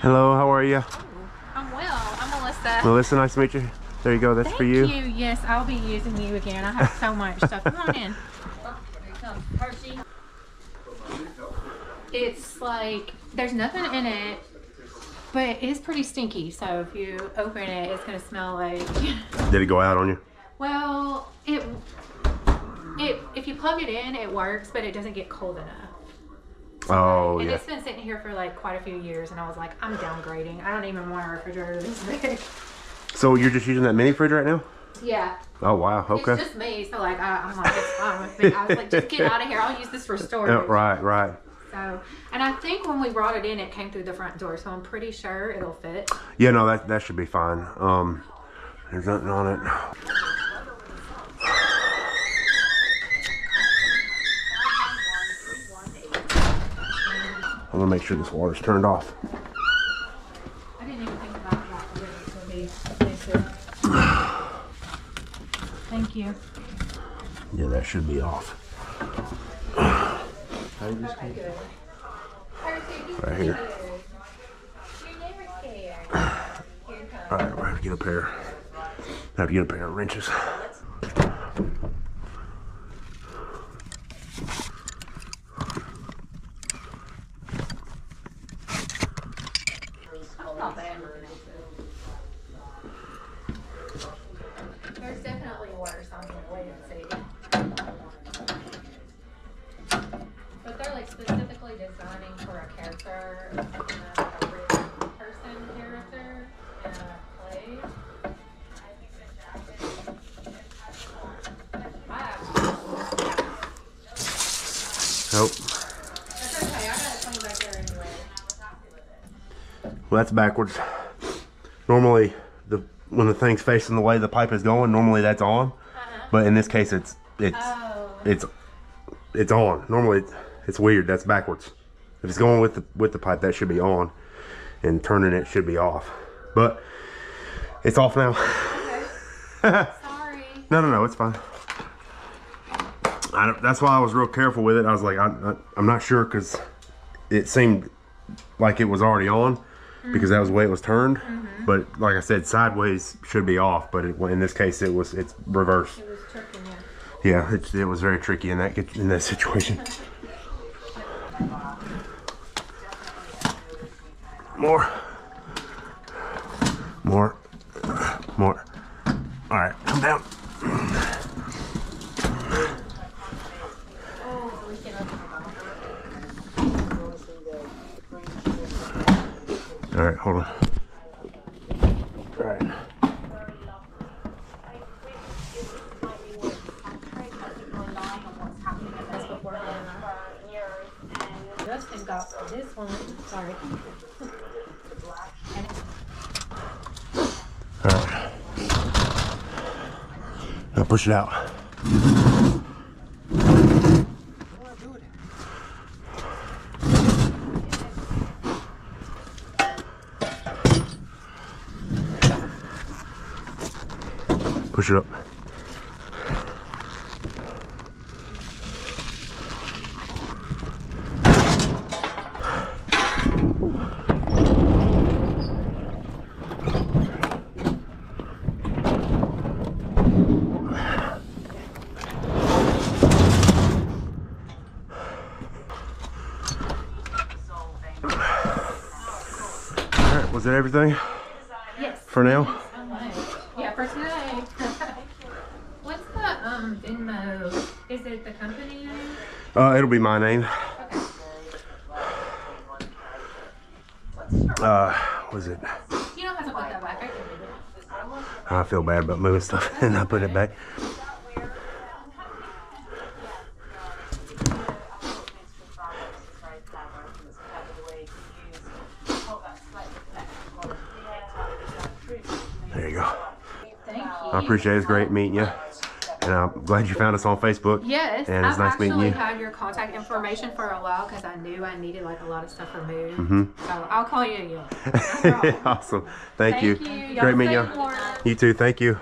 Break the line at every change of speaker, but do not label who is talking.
Hello, how are you?
I'm well. I'm Melissa.
Melissa, nice to meet you. There you go, that's for you.
Thank you. Yes, I'll be using you again. I have so much stuff. Come on in. Hershey. It's like, there's nothing in it, but it is pretty stinky. So if you open it, it's going to smell like...
Did it go out on you?
Well, if you plug it in, it works, but it doesn't get cold enough.
Oh,
and
yeah.
It's been sitting here for like quite a few years, and I was like, I'm downgrading. I don't even want a refrigerator this big.
So you're just using that mini fridge right now?
Yeah.
Oh, wow. Okay.
It's just me, so like I'm like, it's fine with me. I was like, just get out of here. I'll use this for storage.
Oh, right.
So, and I think when we brought it in, it came through the front door, so I'm pretty sure it'll fit.
Yeah, no, that should be fine. There's nothing on it. I'm gonna make sure this water's turned off.
I didn't even think about that. Thank you.
Yeah, that should be off. How did this come? Right here. Alright, we're gonna have to get a pair. Have to get a pair of wrenches.
There's definitely worse on here. Wait and see. But they're like specifically designing for a character, like a real person character in a play.
Nope.
That's okay. I got it coming back there anyway.
Well, that's backwards. Normally, when the thing's facing the way the pipe is going, normally that's on. But in this case, it's on. Normally, it's weird. That's backwards. If it's going with the pipe, that should be on, and turning it should be off. But it's off now.
Okay. Sorry.
No, it's fine. That's why I was real careful with it. I was like, I'm not sure, because it seemed like it was already on, because that was the way it was turned. But like I said, sideways should be off. But in this case, it's reversed.
It was tricking you.
Yeah, it was very tricky in that situation. More. All right, come down. All right, hold on. All right.
Justin got this one. Sorry.
All right. Now push it out. Push it up. Alright, was that everything?
Yes.
For now?
Yeah, for today. What's the Venmo? Is it the company name?
It'll be my name. Was it?
You don't have to put that back. I can do it.
I feel bad about moving stuff and I put it back. There you go.
Thank you.
I appreciate it. It's great meeting you. And I'm glad you found us on Facebook.
Yes,
And it's
I've
nice meeting
actually
you.
had your contact information for a while because I knew I needed like a lot of stuff removed.
Mm-hmm.
So I'll call you again. No problem.
Awesome. Thank you.
Y'all
Great meeting you.
stay warm.
You too. Thank you.